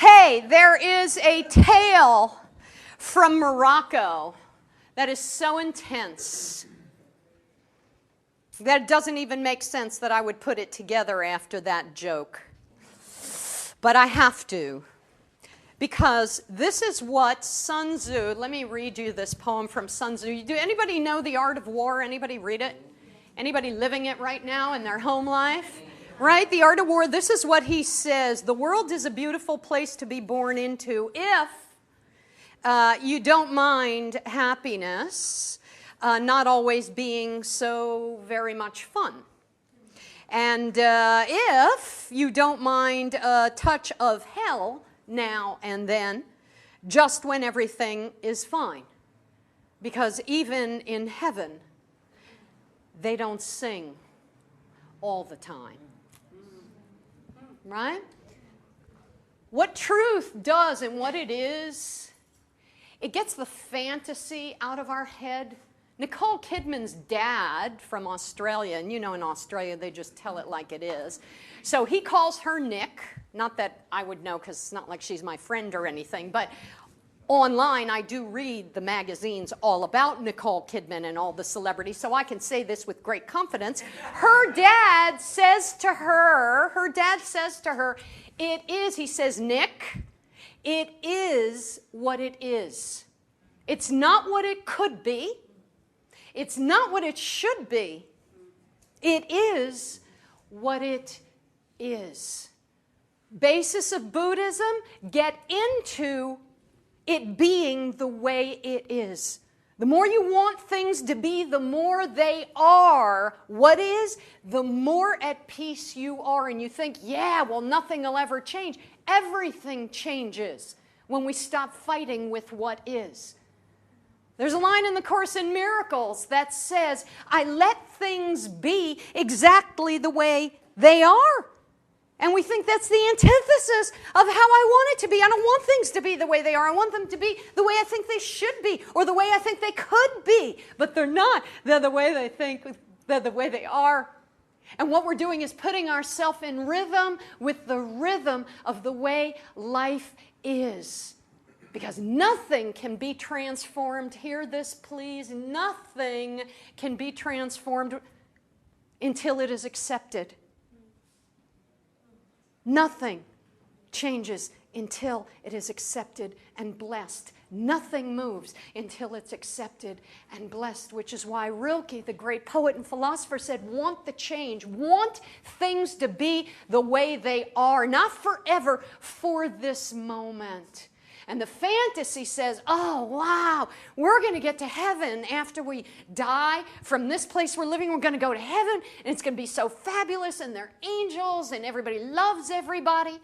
Hey, there is a tale from Morocco that is so intense that it doesn't even make sense that I would put it together after that joke. But I have to, because this is what Sun Tzu, let me read you this poem from Sun Tzu. Do anybody know The Art of War? Anybody read it? Anybody living it right now in their home life? Right? The Art of War, this is what he says. The world is a beautiful place to be born into if you don't mind happiness not always being so very much fun. And if you don't mind a touch of hell now and then, just when everything is fine. Because even in heaven, they don't sing all the time. Right? What truth does and what it is, it gets the fantasy out of our head. Nicole Kidman's dad from Australia, and you know in Australia they just tell it like it is. So he calls her Nick, not that I would know because it's not like she's my friend or anything, but online I do read the magazines all about Nicole Kidman and all the celebrities, so I can say this with great confidence. Her dad says to her, it is, he says, Nick, it is what it is. It's not what it could be. It's not what it should be. It is what it is. Basis of Buddhism, get into it being the way it is. The more you want things to be, the more they are what is, the more at peace you are. And you think, yeah, well, nothing will ever change. Everything changes when we stop fighting with what is. There's a line in the Course in Miracles that says, I let things be exactly the way they are. And we think that's the antithesis of how I want it to be. I don't want things to be the way they are. I want them to be the way I think they should be or the way I think they could be. But they're not. They're the way they think. They're the way they are. And what we're doing is putting ourselves in rhythm with the rhythm of the way life is. Because nothing can be transformed. Hear this, please. Nothing can be transformed until it is accepted. Nothing changes until it is accepted and blessed. Nothing moves until it's accepted and blessed, which is why Rilke, the great poet and philosopher, said, want the change, want things to be the way they are, not forever, for this moment. And the fantasy says, oh, wow, we're going to get to heaven after we die from this place we're living. We're going to go to heaven, and it's going to be so fabulous, and they're angels, and everybody loves everybody.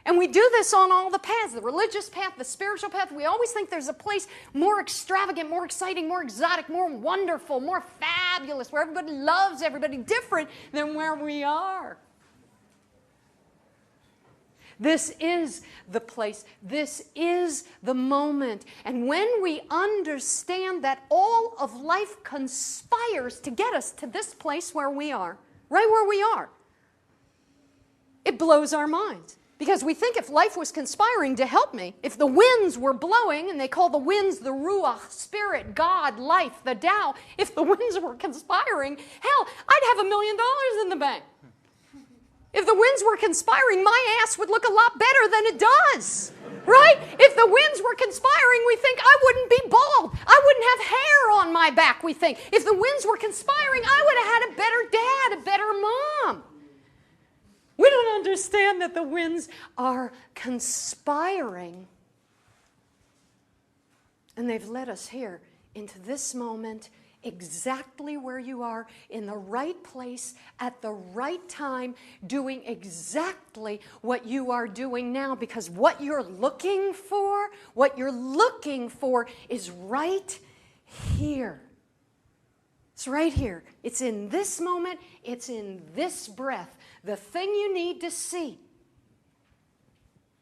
And we do this on all the paths, the religious path, the spiritual path. We always think there's a place more extravagant, more exciting, more exotic, more wonderful, more fabulous, where everybody loves everybody different than where we are. This is the place. This is the moment. And when we understand that all of life conspires to get us to this place where we are, right where we are, it blows our minds. Because we think if life was conspiring to help me, if the winds were blowing, and they call the winds the Ruach, Spirit, God, life, the Tao, if the winds were conspiring, hell, I'd have $1 million in the bank. If the winds were conspiring, my ass would look a lot better than it does, right? If the winds were conspiring, we think I wouldn't be bald. I wouldn't have hair on my back, we think. If the winds were conspiring, I would have had a better dad, a better mom. We don't understand that the winds are conspiring. And they've led us here into this moment, exactly where you are, in the right place, at the right time, doing exactly what you are doing now, because what you're looking for is right here. It's right here. It's in this moment. It's in this breath. The thing you need to see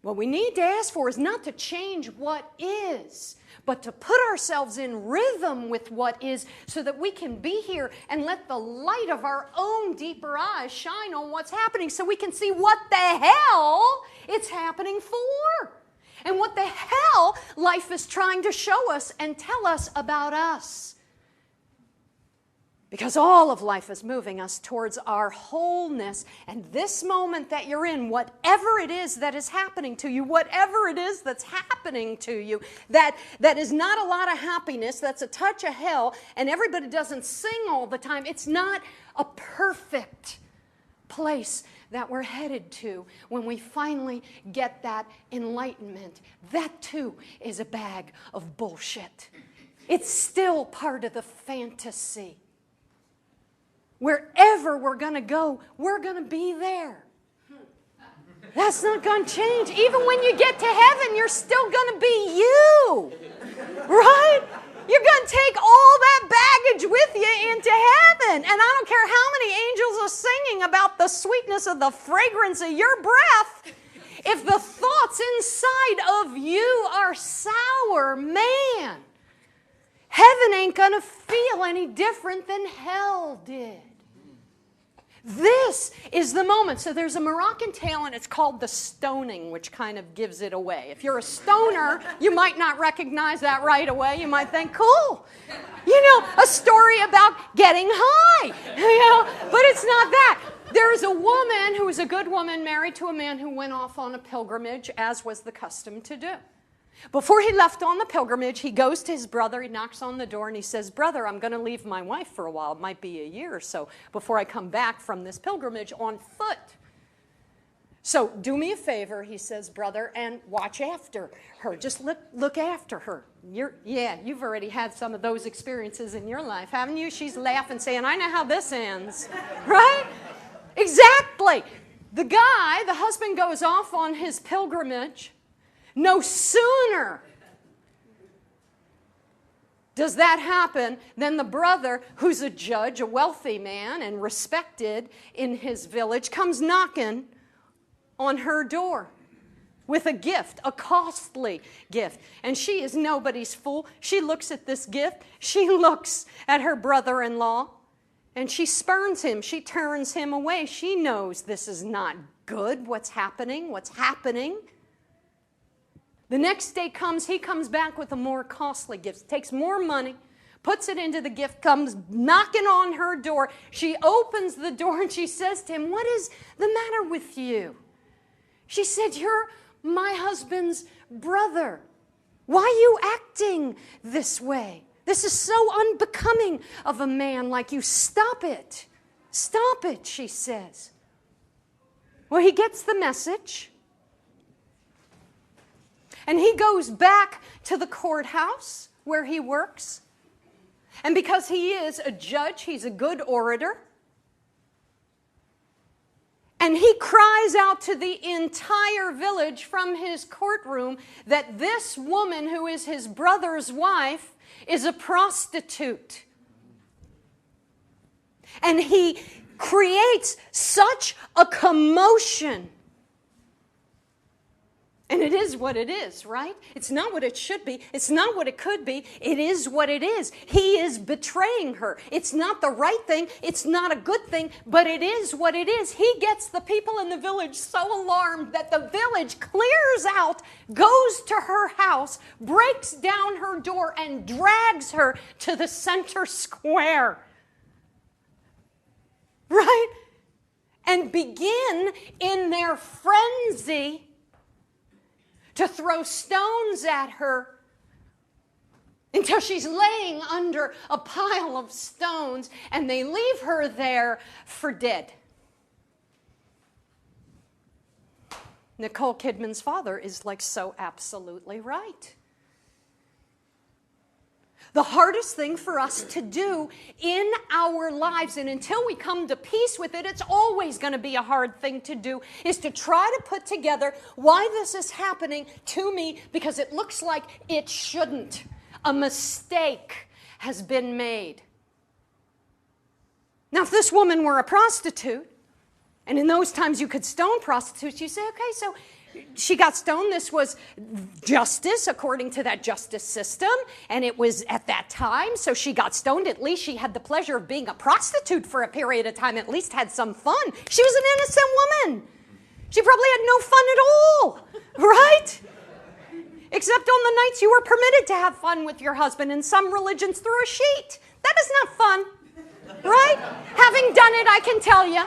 What we need to ask for is not to change what is, but to put ourselves in rhythm with what is so that we can be here and let the light of our own deeper eyes shine on what's happening so we can see what the hell it's happening for and what the hell life is trying to show us and tell us about us. Because all of life is moving us towards our wholeness. And this moment that you're in, whatever it is that is happening to you, whatever it is that's happening to you, that is not a lot of happiness, that's a touch of hell, and everybody doesn't sing all the time. It's not a perfect place that we're headed to when we finally get that enlightenment. That too is a bag of bullshit. It's still part of the fantasy. Wherever we're going to go, we're going to be there. That's not going to change. Even when you get to heaven, you're still going to be you. Right? You're going to take all that baggage with you into heaven. And I don't care how many angels are singing about the sweetness of the fragrance of your breath. If the thoughts inside of you are sour, man, heaven ain't going to feel any different than hell did. This is the moment. So there's a Moroccan tale, and it's called The Stoning, which kind of gives it away. If you're a stoner, you might not recognize that right away. You might think, cool. A story about getting high. But it's not that. There's a woman who was a good woman married to a man who went off on a pilgrimage, as was the custom to do. Before he left on the pilgrimage, he goes to his brother, he knocks on the door, and he says, "Brother, I'm going to leave my wife for a while. It might be a year or so before I come back from this pilgrimage on foot. So do me a favor," he says, "brother, and watch after her. Just look after her." You've already had some of those experiences in your life, haven't you? She's laughing, saying, "I know how this ends." Right? Exactly. The husband goes off on his pilgrimage. No sooner does that happen than the brother, who's a judge, a wealthy man and respected in his village, comes knocking on her door with a gift, a costly gift. And she is nobody's fool. She looks at this gift. She looks at her brother-in-law, and she spurns him. She turns him away. She knows this is not good, what's happening. The next day comes, he comes back with a more costly gift, takes more money, puts it into the gift, comes knocking on her door. She opens the door and she says to him, "What is the matter with you?" She said, "You're my husband's brother. Why are you acting this way? This is so unbecoming of a man like you. Stop it. Stop it," she says. Well, he gets the message. And he goes back to the courthouse where he works. And because he is a judge, he's a good orator. And he cries out to the entire village from his courtroom that this woman, who is his brother's wife, is a prostitute. And he creates such a commotion. And it is what it is, right? It's not what it should be. It's not what it could be. It is what it is. He is betraying her. It's not the right thing. It's not a good thing, but it is what it is. He gets the people in the village so alarmed that the village clears out, goes to her house, breaks down her door, and drags her to the center square. Right? And begin in their frenzy to throw stones at her until she's laying under a pile of stones, and they leave her there for dead. Nicole Kidman's father is so absolutely right. The hardest thing for us to do in our lives, and until we come to peace with it, it's always going to be a hard thing to do, is to try to put together why this is happening to me, because it looks like it shouldn't. A mistake has been made. Now, if this woman were a prostitute, and in those times you could stone prostitutes, you say, okay, so She got stoned. This was justice according to that justice system, and it was at that time, so she got stoned. At least she had the pleasure of being a prostitute for a period of time, at least had some fun. She was an innocent woman. She probably had no fun at all, right? Except on the nights you were permitted to have fun with your husband. In some religions, through a sheet. That is not fun, right? Having done it, I can tell you.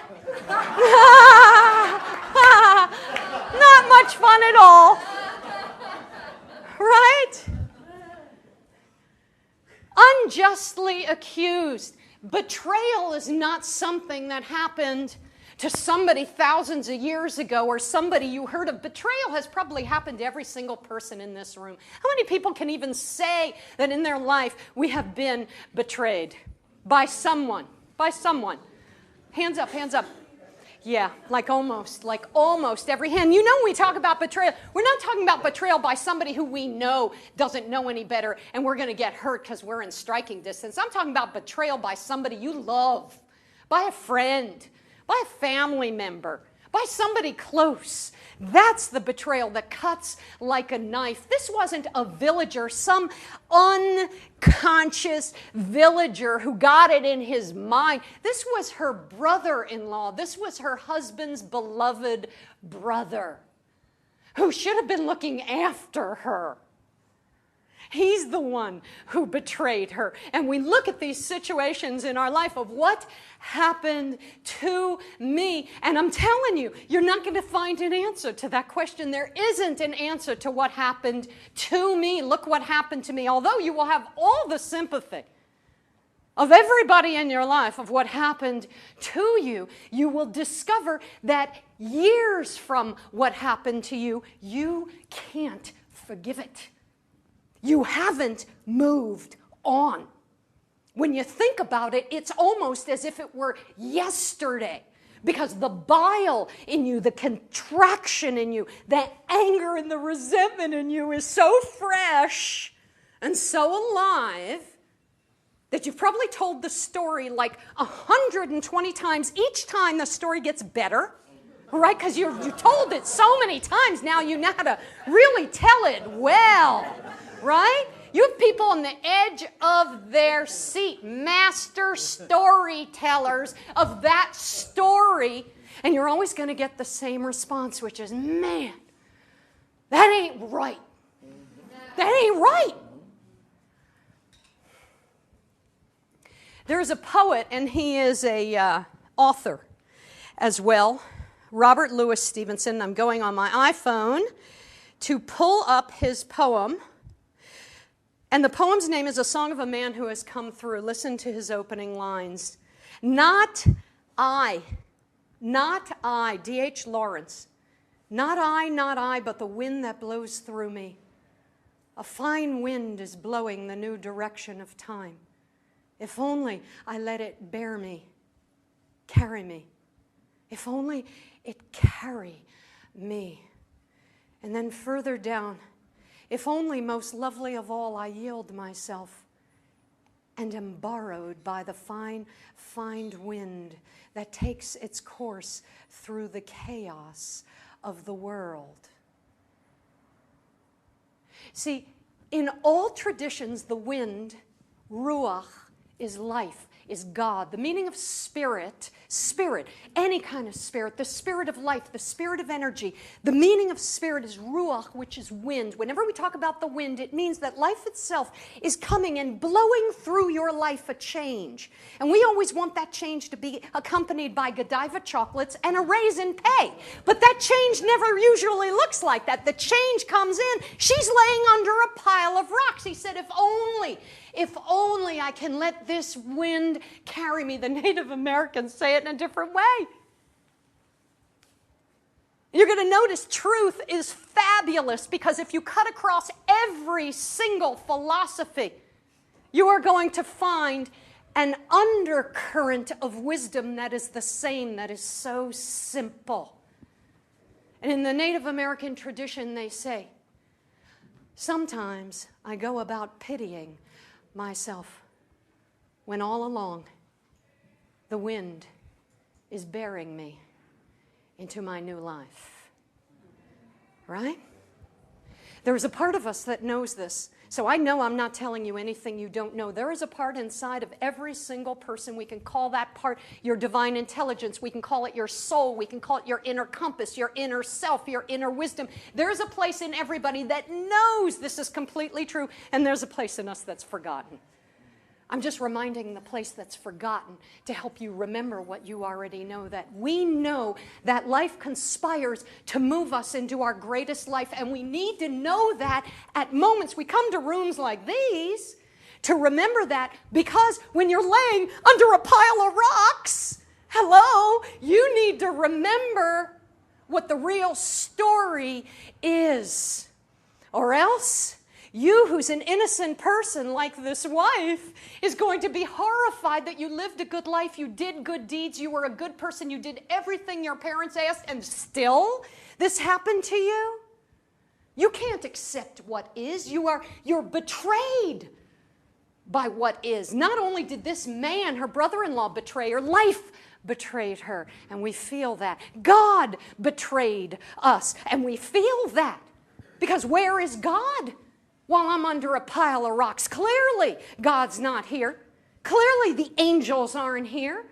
Not much fun at all, right? Unjustly accused. Betrayal is not something that happened to somebody thousands of years ago or somebody you heard of. Betrayal has probably happened to every single person in this room. How many people can even say that in their life we have been betrayed by someone? By someone. Hands up, hands up. Yeah, like almost every hand. You know when we talk about betrayal, we're not talking about betrayal by somebody who we know doesn't know any better and we're going to get hurt because we're in striking distance. I'm talking about betrayal by somebody you love, by a friend, by a family member, by somebody close. That's the betrayal that cuts like a knife. This wasn't a villager, some unconscious villager who got it in his mind. This was her brother-in-law. This was her husband's beloved brother who should have been looking after her. He's the one who betrayed her. And we look at these situations in our life of what happened to me. And I'm telling you, you're not going to find an answer to that question. There isn't an answer to what happened to me. Look what happened to me. Although you will have all the sympathy of everybody in your life of what happened to you, you will discover that years from what happened to you, you can't forgive it. You haven't moved on. When you think about it, it's almost as if it were yesterday, because the bile in you, the contraction in you, the anger and the resentment in you is so fresh and so alive that you've probably told the story like 120 times. Each time the story gets better, right? Because you told it so many times, now you know how to really tell it well. Right? You have people on the edge of their seat, master storytellers of that story, and you're always going to get the same response, which is, man, that ain't right. That ain't right. There's a poet, and he is a author as well, Robert Louis Stevenson. I'm going on my iPhone to pull up his poem. And the poem's name is A Song of a Man Who Has Come Through. Listen to his opening lines. Not I, D.H. Lawrence. Not I, but the wind that blows through me. A fine wind is blowing the new direction of time. If only I let it bear me, carry me. If only it carry me. And then further down, if only, most lovely of all, I yield myself and am borrowed by the fine wind that takes its course through the chaos of the world. See, in all traditions, the wind, ruach, is life, is God. The meaning of spirit, any kind of spirit, the spirit of life, the spirit of energy. The meaning of spirit is ruach, which is wind. Whenever we talk about the wind, it means that life itself is coming and blowing through your life a change. And we always want that change to be accompanied by Godiva chocolates and a raise in pay. But that change never usually looks like that. The change comes in. She's laying under a pile of rocks. He said, if only I can let this wind carry me. The Native Americans say it in a different way. You're going to notice truth is fabulous, because if you cut across every single philosophy, you are going to find an undercurrent of wisdom that is the same, that is so simple. And in the Native American tradition, they say, sometimes I go about pitying myself when all along the wind is bearing me into my new life. right? There is a part of us that knows this. So I know I'm not telling you anything you don't know. There is a part inside of every single person. We can call that part your divine intelligence. We can call it your soul. We can call it your inner compass, your inner self, your inner wisdom. There's a place in everybody that knows this is completely true, and there's a place in us that's forgotten. I'm just reminding the place that's forgotten to help you remember what you already know, that we know that life conspires to move us into our greatest life, and we need to know that at moments. We come to rooms like these to remember that, because when you're laying under a pile of rocks, hello, you need to remember what the real story is. Or else, you, who's an innocent person like this wife, is going to be horrified that you lived a good life, you did good deeds, you were a good person, you did everything your parents asked, and still this happened to you? You can't accept what is. You're betrayed by what is. Not only did this man, her brother-in-law, betray her, life betrayed her, and we feel that. God betrayed us, and we feel that. Because where is God? While I'm under a pile of rocks. Clearly, God's not here. Clearly, the angels aren't here.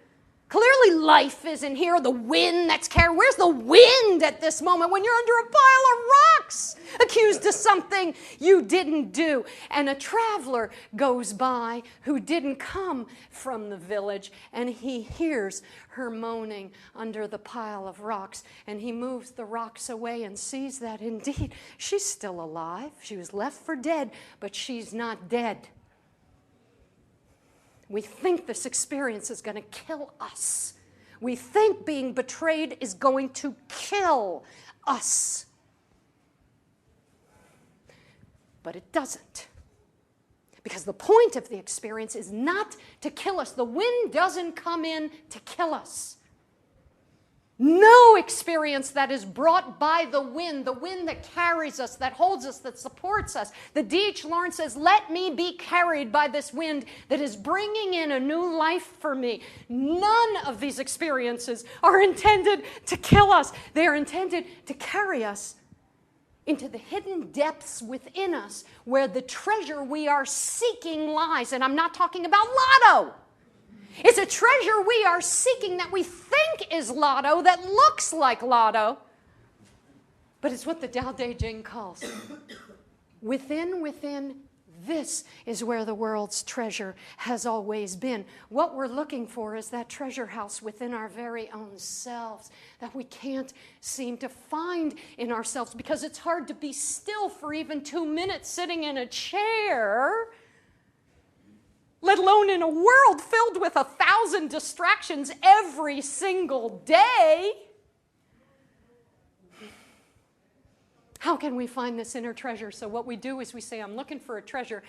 Clearly, life isn't here. The wind that's carrying. Where's the wind at this moment when you're under a pile of rocks, accused of something you didn't do? And a traveler goes by who didn't come from the village, and he hears her moaning under the pile of rocks, and he moves the rocks away and sees that indeed she's still alive. She was left for dead, but she's not dead. We think this experience is going to kill us. We think being betrayed is going to kill us. But it doesn't. Because the point of the experience is not to kill us. The wind doesn't come in to kill us. No experience that is brought by the wind that carries us, that holds us, that supports us. The D.H. Lawrence says, let me be carried by this wind that is bringing in a new life for me. None of these experiences are intended to kill us. They are intended to carry us into the hidden depths within us where the treasure we are seeking lies. And I'm not talking about lotto. It's a treasure we are seeking that we think is lotto, that looks like lotto. But it's what the Tao Te Ching calls within, this is where the world's treasure has always been. What we're looking for is that treasure house within our very own selves that we can't seem to find in ourselves because it's hard to be still for even 2 minutes sitting in a chair, let alone in a world filled with 1,000 distractions every single day. How can we find this inner treasure? So what we do is we say, I'm looking for a treasure.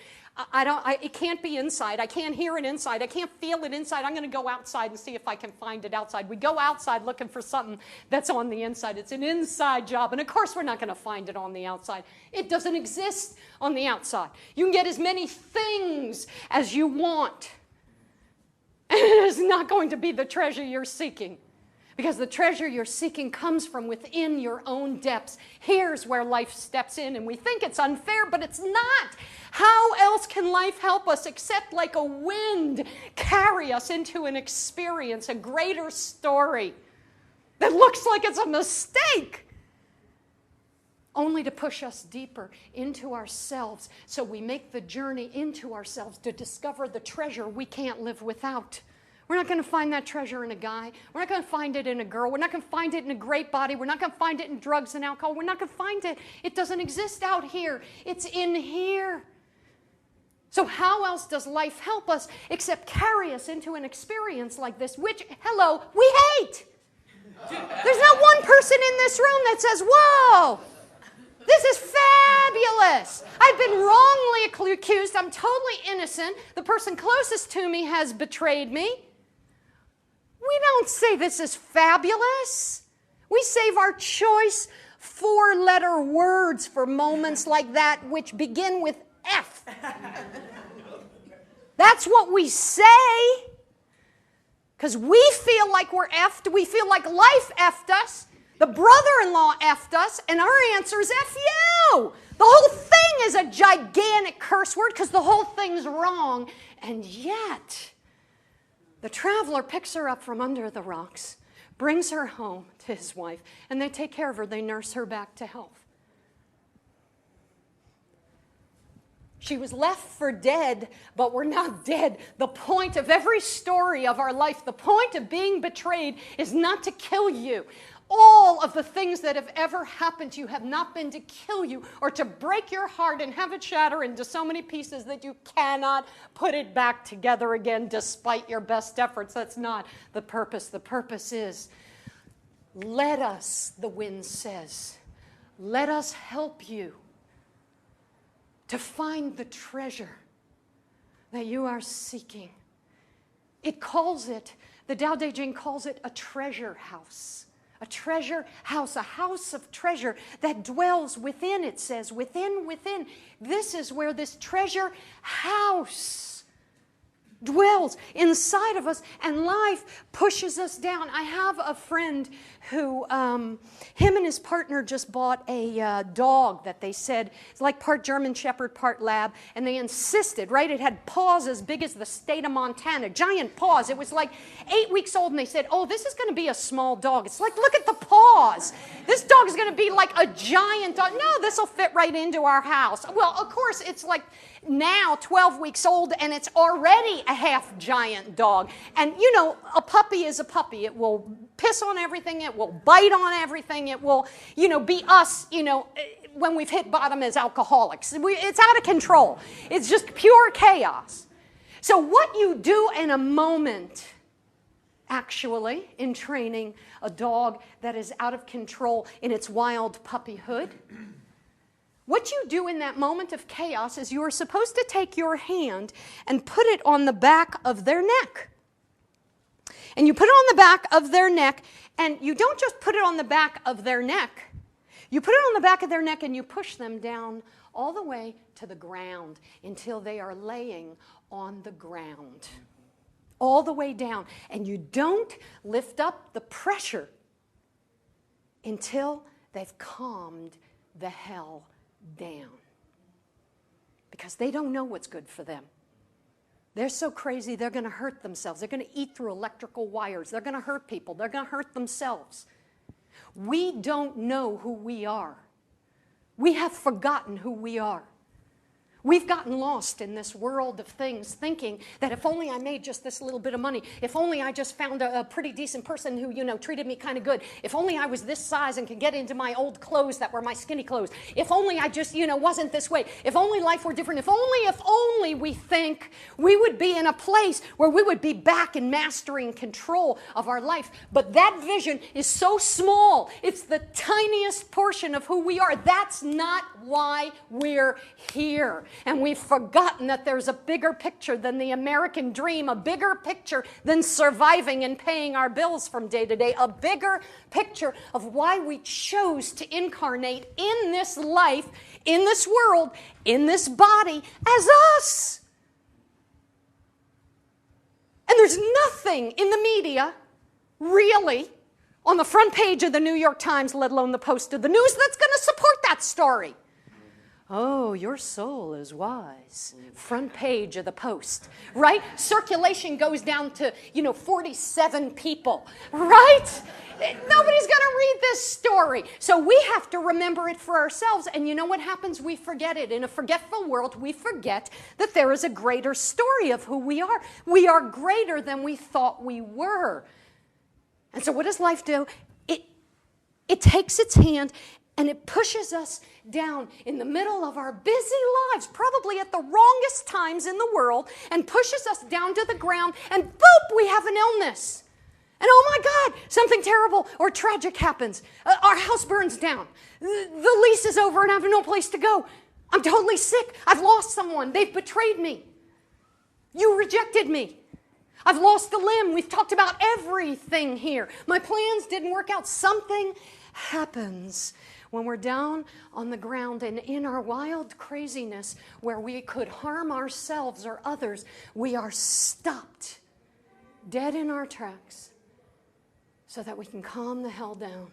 It can't be inside. I can't hear it inside. I can't feel it inside. I'm going to go outside and see if I can find it outside. We go outside looking for something that's on the inside. It's an inside job. And of course, we're not going to find it on the outside. It doesn't exist on the outside. You can get as many things as you want. And it is not going to be the treasure you're seeking. Because the treasure you're seeking comes from within your own depths. Here's where life steps in, and we think it's unfair, but it's not. How else can life help us except like a wind carry us into an experience, a greater story that looks like it's a mistake, only to push us deeper into ourselves so we make the journey into ourselves to discover the treasure we can't live without. We're not going to find that treasure in a guy. We're not going to find it in a girl. We're not going to find it in a great body. We're not going to find it in drugs and alcohol. We're not going to find it. It doesn't exist out here. It's in here. So how else does life help us except carry us into an experience like this, which, hello, we hate? There's not one person in this room that says, whoa, this is fabulous. I've been wrongly accused. I'm totally innocent. The person closest to me has betrayed me. We don't say this is fabulous. We save our choice 4-letter words for moments like that which begin with F. That's what we say. Because we feel like we're effed. We feel like life effed us. The brother-in-law effed us, and our answer is F you. The whole thing is a gigantic curse word because the whole thing's wrong. And yet, the traveler picks her up from under the rocks, brings her home to his wife, and they take care of her. They nurse her back to health. She was left for dead, but we're not dead. The point of every story of our life, the point of being betrayed is not to kill you. All of the things that have ever happened to you have not been to kill you or to break your heart and have it shatter into so many pieces that you cannot put it back together again despite your best efforts. That's not the purpose. The purpose is, let us, the wind says, let us help you to find the treasure that you are seeking. It calls it, the Tao Te Ching calls it a treasure house. A treasure house, a house of treasure that dwells within, it says, within. This is where this treasure house dwells inside of us, and life pushes us down. I have a friend who, him and his partner just bought a dog that they said is like part German Shepherd, part Lab, and they insisted, right? It had paws as big as the state of Montana, giant paws. It was like 8 weeks old, and they said, oh, this is going to be a small dog. It's like, look at the paws. This dog is going to be like a giant dog. No, this will fit right into our house. Well, of course, it's like now 12 weeks old, and it's already a half giant dog. And you know, a puppy is a puppy. It will piss on everything. It will bite on everything. It will, you know, be us, you know, when we've hit bottom as alcoholics. It's out of control. It's just pure chaos. So what you do in a moment, actually, in training a dog that is out of control in its wild puppyhood, what you do in that moment of chaos is you are supposed to take your hand and put it on the back of their neck. And you put it on the back of their neck, and you don't just put it on the back of their neck. You put it on the back of their neck and you push them down all the way to the ground until they are laying on the ground. All the way down. And you don't lift up the pressure until they've calmed the hell down. Because they don't know what's good for them. They're so crazy, they're going to hurt themselves. They're going to eat through electrical wires. They're going to hurt people. They're going to hurt themselves. We don't know who we are. We have forgotten who we are. We've gotten lost in this world of things, thinking that if only I made just this little bit of money, if only I just found a pretty decent person who, you know, treated me kind of good, if only I was this size and could get into my old clothes that were my skinny clothes, if only I just, you know, wasn't this way, if only life were different, if only we think we would be in a place where we would be back in mastering control of our life. But that vision is so small. It's the tiniest portion of who we are. That's not why we're here. And we've forgotten that there's a bigger picture than the American dream, a bigger picture than surviving and paying our bills from day to day, a bigger picture of why we chose to incarnate in this life, in this world, in this body, as us. And there's nothing in the media, really, on the front page of the New York Times, let alone the Post of the News, that's going to support that story. Oh, your soul is wise. Front page of the Post, right? Circulation goes down to, 47 people, right? Nobody's going to read this story. So we have to remember it for ourselves. And you know what happens? We forget it. In a forgetful world, we forget that there is a greater story of who we are. We are greater than we thought we were. And so what does life do? It takes its hand and it pushes us down in the middle of our busy lives, probably at the wrongest times in the world, and pushes us down to the ground, and boop, we have an illness. And oh my God, something terrible or tragic happens. Our house burns down. The lease is over and I have no place to go. I'm totally sick. I've lost someone. They've betrayed me. You rejected me. I've lost a limb. We've talked about everything here. My plans didn't work out. Something happens when we're down on the ground and in our wild craziness where we could harm ourselves or others, we are stopped dead in our tracks so that we can calm the hell down.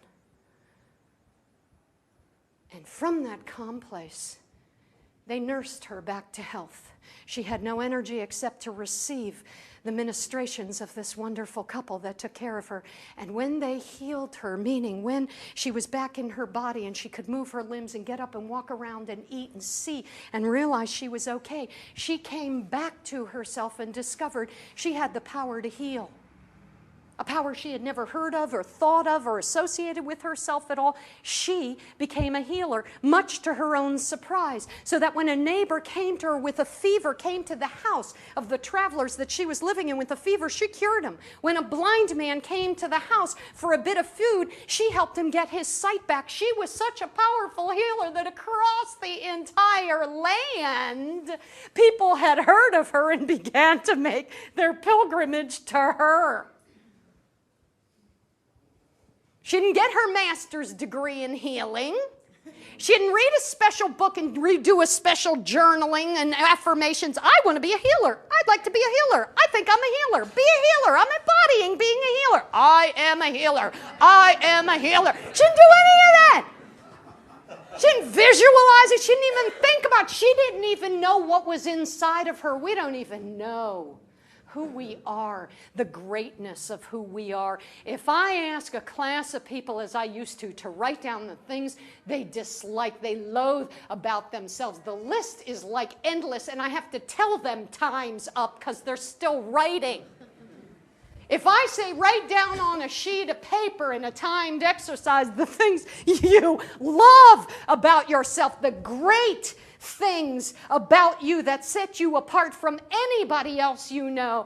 And from that calm place, they nursed her back to health. She had no energy except to receive the ministrations of this wonderful couple that took care of her. And when they healed her, meaning when she was back in her body and she could move her limbs and get up and walk around and eat and see and realize she was okay, she came back to herself and discovered she had the power to heal. A power she had never heard of or thought of or associated with herself at all. She became a healer, much to her own surprise, so that when a neighbor came to her with a fever, came to the house of the travelers that she was living in with a fever, she cured him. When a blind man came to the house for a bit of food, she helped him get his sight back. She was such a powerful healer that across the entire land, people had heard of her and began to make their pilgrimage to her. She didn't get her master's degree in healing. She didn't read a special book and do a special journaling and affirmations. I want to be a healer. I'd like to be a healer. I think I'm a healer. Be a healer. I'm embodying being a healer. I am a healer. I am a healer. She didn't do any of that. She didn't visualize it. She didn't even think about it. She didn't even know what was inside of her. We don't even know who we are, the greatness of who we are. If I ask a class of people, as I used to write down the things they dislike, they loathe about themselves, the list is like endless, and I have to tell them time's up because they're still writing. If I say write down on a sheet of paper in a timed exercise the things you love about yourself, the great things about you that set you apart from anybody else you know.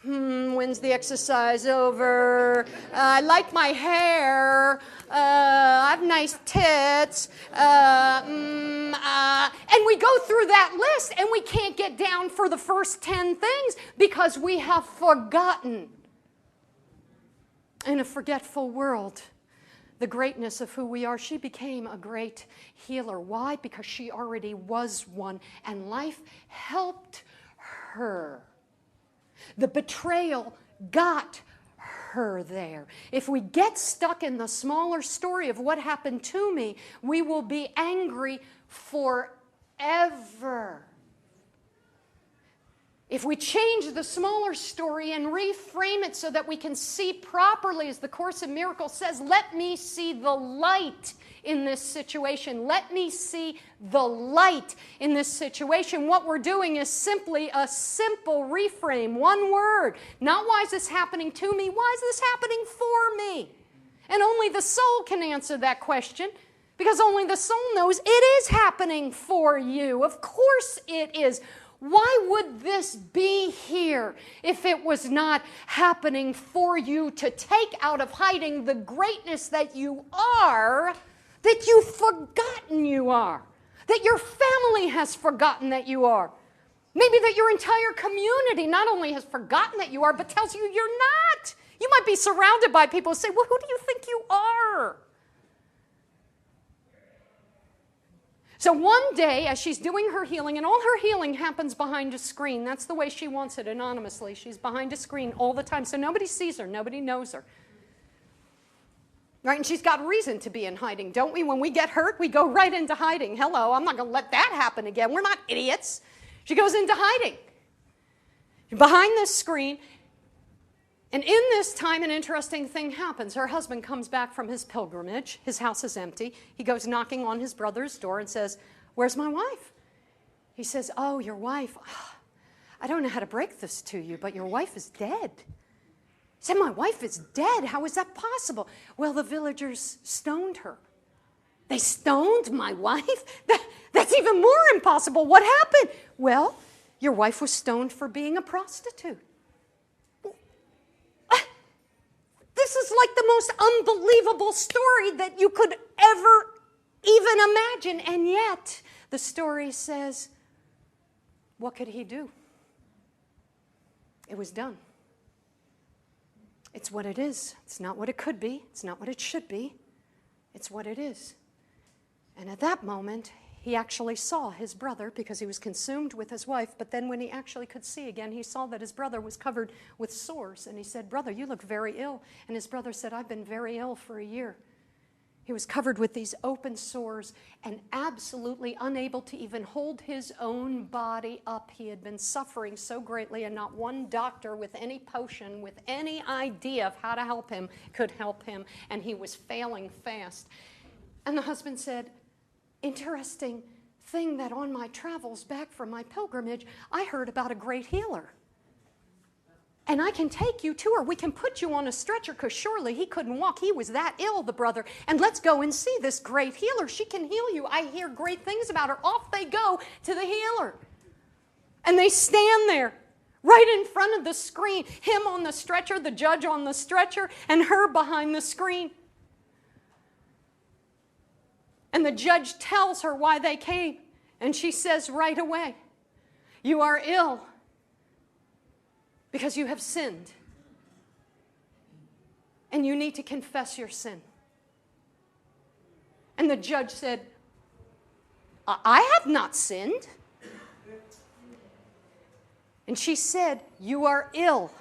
When's the exercise over? I like my hair. I have nice tits. And we go through that list and we can't get down for the first 10 things because we have forgotten in a forgetful world the greatness of who we are. She became a great healer. Why? Because she already was one, and life helped her. The betrayal got her there. If we get stuck in the smaller story of what happened to me, we will be angry forever. If we change the smaller story and reframe it so that we can see properly, as the Course in Miracles says, let me see the light in this situation. Let me see the light in this situation. What we're doing is simply a simple reframe, one word. Not why is this happening to me? Why is this happening for me? And only the soul can answer that question, because only the soul knows it is happening for you. Of course it is. Why would this be here if it was not happening for you to take out of hiding the greatness that you are, that you've forgotten you are, that your family has forgotten that you are? Maybe that your entire community not only has forgotten that you are, but tells you you're not. You might be surrounded by people who say, well, who do you think you are? So one day, as she's doing her healing, and all her healing happens behind a screen. That's the way she wants it, anonymously. She's behind a screen all the time, so nobody sees her, nobody knows her. Right? And she's got reason to be in hiding, don't we? When we get hurt, we go right into hiding. Hello, I'm not going to let that happen again. We're not idiots. She goes into hiding. Behind this screen. And in this time, an interesting thing happens. Her husband comes back from his pilgrimage. His house is empty. He goes knocking on his brother's door and says, where's my wife? He says, oh, your wife. I don't know how to break this to you, but your wife is dead. He said, my wife is dead. How is that possible? Well, the villagers stoned her. They stoned my wife? That's even more impossible. What happened? Well, your wife was stoned for being a prostitute. This is like the most unbelievable story that you could ever even imagine. And yet, the story says, what could he do? It was done. It's what it is. It's not what it could be. It's not what it should be. It's what it is. And at that moment, he actually saw his brother because he was consumed with his wife. But then when he actually could see again, he saw that his brother was covered with sores. And he said, brother, you look very ill. And his brother said, I've been very ill for a year. He was covered with these open sores and absolutely unable to even hold his own body up. He had been suffering so greatly, and not one doctor with any potion, with any idea of how to help him, could help him, and he was failing fast. And the husband said, interesting thing that on my travels back from my pilgrimage, I heard about a great healer. And I can take you to her. We can put you on a stretcher, because surely he couldn't walk. He was that ill, the brother. And let's go and see this great healer. She can heal you. I hear great things about her. Off they go to the healer. And they stand there right in front of the screen. Him on the stretcher, the judge on the stretcher, and her behind the screen. And the judge tells her why they came. And she says right away, you are ill because you have sinned. And you need to confess your sin. And the judge said, I have not sinned. And she said, you are ill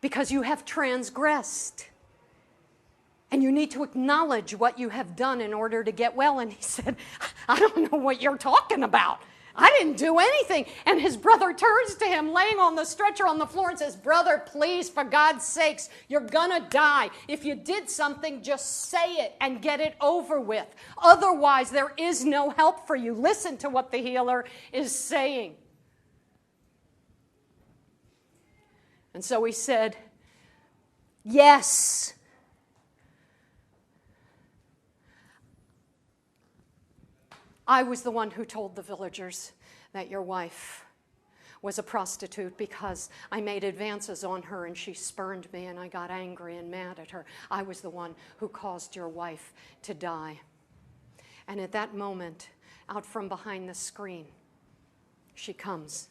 because you have transgressed. And you need to acknowledge what you have done in order to get well. And he said, I don't know what you're talking about. I didn't do anything. And his brother turns to him, laying on the stretcher on the floor, and says, brother, please, for God's sakes, you're gonna die. If you did something, just say it and get it over with. Otherwise, there is no help for you. Listen to what the healer is saying. And so he said, yes. I was the one who told the villagers that your wife was a prostitute because I made advances on her and she spurned me and I got angry and mad at her. I was the one who caused your wife to die. And at that moment, out from behind the screen, she comes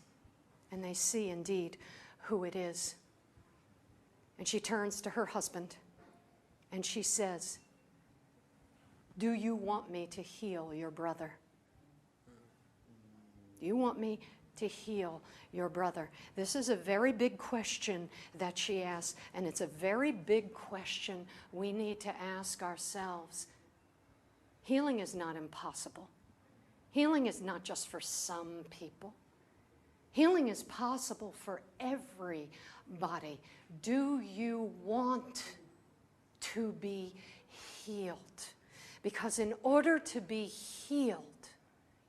and they see indeed who it is. And she turns to her husband and she says, do you want me to heal your brother? Do you want me to heal your brother? This is a very big question that she asks, and it's a very big question we need to ask ourselves. Healing is not impossible. Healing is not just for some people. Healing is possible for everybody. Do you want to be healed? Because in order to be healed,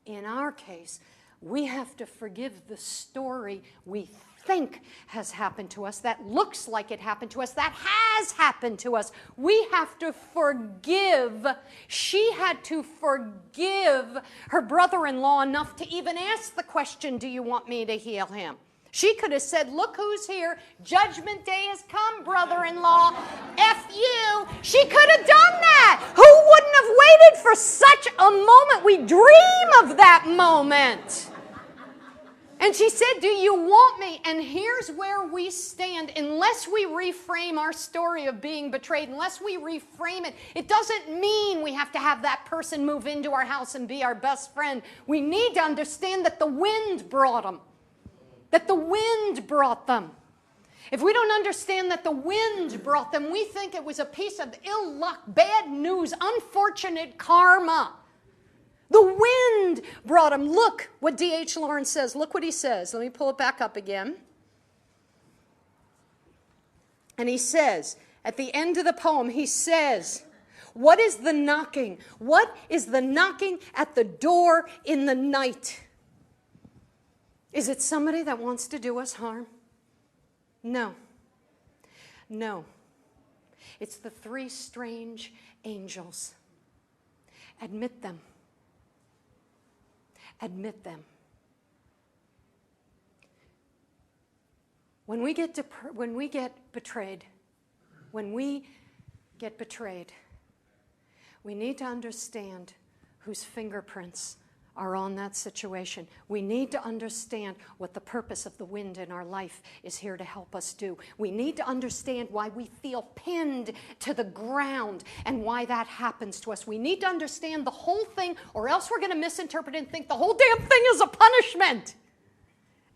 in our case, we have to forgive the story we think has happened to us, that looks like it happened to us, that has happened to us. We have to forgive. She had to forgive her brother-in-law enough to even ask the question, do you want me to heal him? She could have said, look who's here. Judgment day has come, brother-in-law. F you. She could have done that. Who wouldn't have waited for such a moment? We dream of that moment. And she said, do you want me? And here's where we stand. Unless we reframe our story of being betrayed, unless we reframe it, it doesn't mean we have to have that person move into our house and be our best friend. We need to understand that the wind brought them. That the wind brought them. If we don't understand that the wind brought them, we think it was a piece of ill luck, bad news, unfortunate karma. The wind brought them. Look what D.H. Lawrence says. Look what he says. Let me pull it back up again. And he says, at the end of the poem, he says, what is the knocking? What is the knocking at the door in the night? Is it somebody that wants to do us harm? No. No. It's the three strange angels. Admit them. Admit them. When we get betrayed, we need to understand whose fingerprints are on that situation. We need to understand what the purpose of the wind in our life is here to help us do. We need to understand why we feel pinned to the ground and why that happens to us. We need to understand the whole thing, or else we're going to misinterpret and think the whole damn thing is a punishment.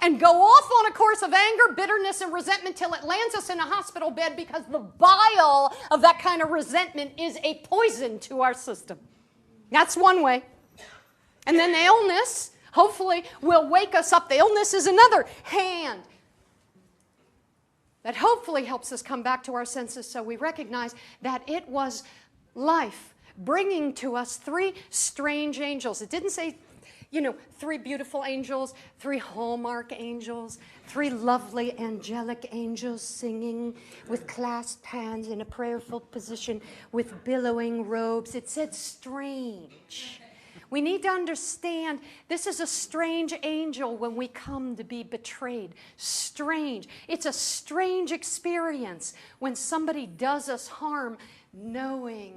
and go off on a course of anger, bitterness, and resentment till it lands us in a hospital bed because the bile of that kind of resentment is a poison to our system. That's one way. And then the illness, hopefully, will wake us up. The illness is another hand that hopefully helps us come back to our senses so we recognize that it was life bringing to us three strange angels. It didn't say, three beautiful angels, three hallmark angels, three lovely angelic angels singing with clasped hands in a prayerful position with billowing robes. It said strange. We need to understand this is a strange angel when we come to be betrayed. Strange. It's a strange experience when somebody does us harm knowingly.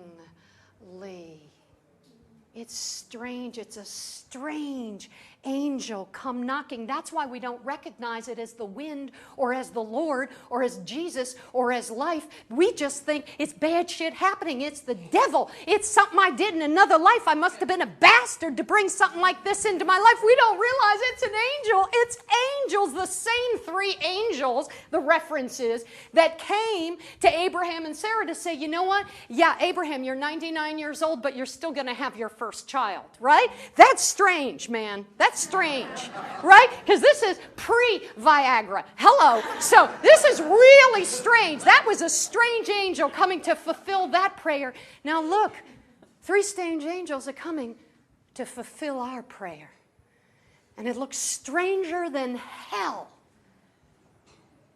It's strange. It's a strange angel come knocking. That's why we don't recognize it as the wind or as the Lord or as Jesus or as life. We just think it's bad shit happening. It's the devil. It's something I did in another life. I must have been a bastard to bring something like this into my life. We don't realize it's an angel. It's angels, the same three angels, the reference is, that came to Abraham and Sarah to say, you know what? Yeah, Abraham, you're 99 years old, but you're still going to have your first child, right? That's strange, man. That's strange, right? Because this is pre-Viagra. Hello. So this is really strange. That was a strange angel coming to fulfill that prayer. Now look, three strange angels are coming to fulfill our prayer. And it looks stranger than hell.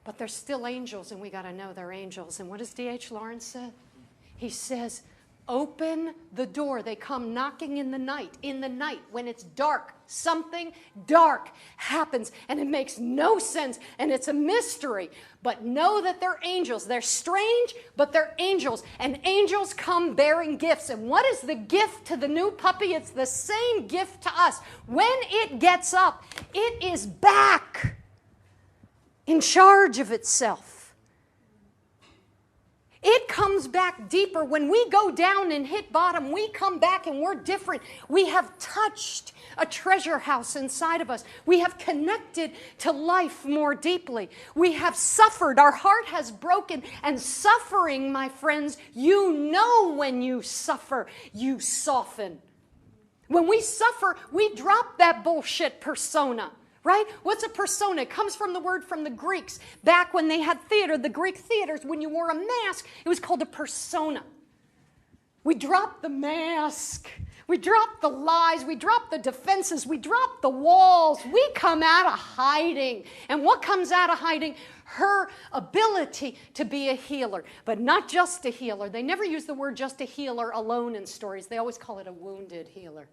But they're still angels, and we got to know they're angels. And what does D.H. Lawrence say? He says, open the door. They come knocking in the night. In the night, when it's dark, something dark happens, and it makes no sense, and it's a mystery. But know that they're angels. They're strange, but they're angels. And angels come bearing gifts. And what is the gift to the new puppy? It's the same gift to us. When it gets up, it is back in charge of itself. It comes back deeper. When we go down and hit bottom, we come back and we're different. We have touched a treasure house inside of us. We have connected to life more deeply. We have suffered. Our heart has broken. And suffering, my friends, you know when you suffer, you soften. When we suffer, we drop that bullshit persona. Right? What's a persona? It comes from the word from the Greeks. Back when they had theater, the Greek theaters, when you wore a mask, it was called a persona. We dropped the mask. We dropped the lies. We dropped the defenses. We dropped the walls. We come out of hiding. And what comes out of hiding? Her ability to be a healer. But not just a healer. They never use the word just a healer alone in stories. They always call it a wounded healer.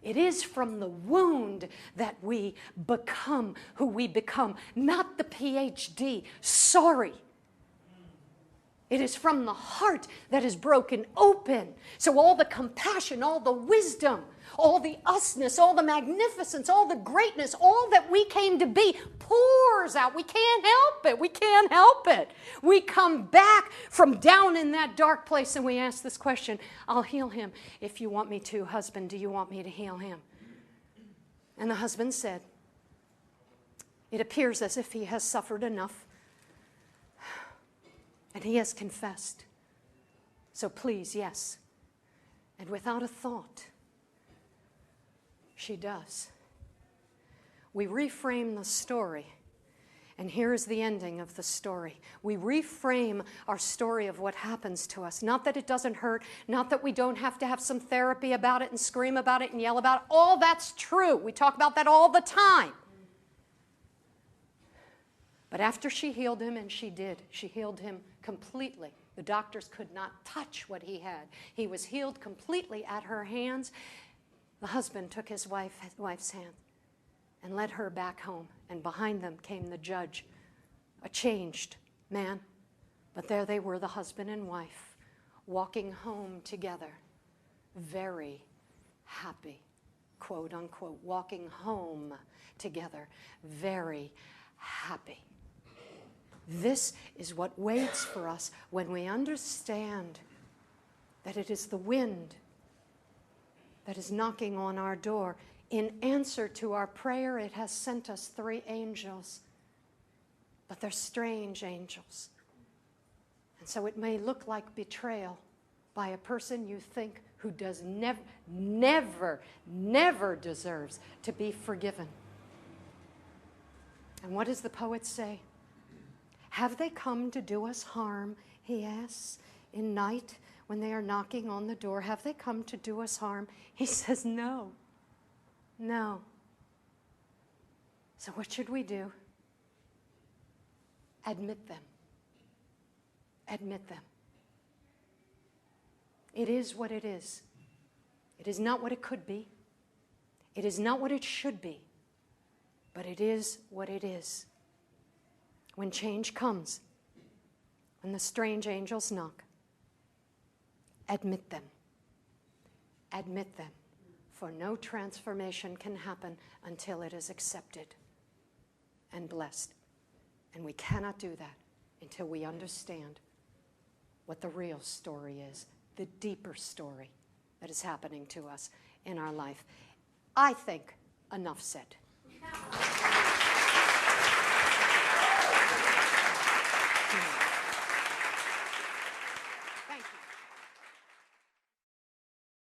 It is from the wound that we become who we become, not the PhD. Sorry. It is from the heart that is broken open. So all the compassion, all the wisdom, all the usness, all the magnificence, all the greatness, all that we came to be pours out. We can't help it. We can't help it. We come back from down in that dark place and we ask this question, I'll heal him if you want me to. Husband, do you want me to heal him? And the husband said, it appears as if he has suffered enough and he has confessed. So please, yes. And without a thought, she does. We reframe the story, and here is the ending of the story. We reframe our story of what happens to us. Not that it doesn't hurt, not that we don't have to have some therapy about it and scream about it and yell about it. All that's true. We talk about that all the time. But after she healed him, and she did, she healed him completely. The doctors could not touch what he had. He was healed completely at her hands. The husband took his wife's hand and led her back home. And behind them came the judge, a changed man. But there they were, the husband and wife, walking home together, very happy, quote unquote, walking home together, very happy. This is what waits for us when we understand that it is the wind that is knocking on our door. in answer to our prayer, it has sent us 3 angels. But they're strange angels. And so it may look like betrayal by a person you think who does never deserves to be forgiven. And what does the poet say? Have they come to do us harm, he asks, in night when they are knocking on the door. Have they come to do us harm? He says, no. No. So what should we do? Admit them. Admit them. It is what it is. It is not what it could be. It is not what it should be. But it is what it is. When change comes, when the strange angels knock, admit them. Admit them. For no transformation can happen until it is accepted and blessed. And we cannot do that until we understand what the real story is, the deeper story that is happening to us in our life. I think enough said.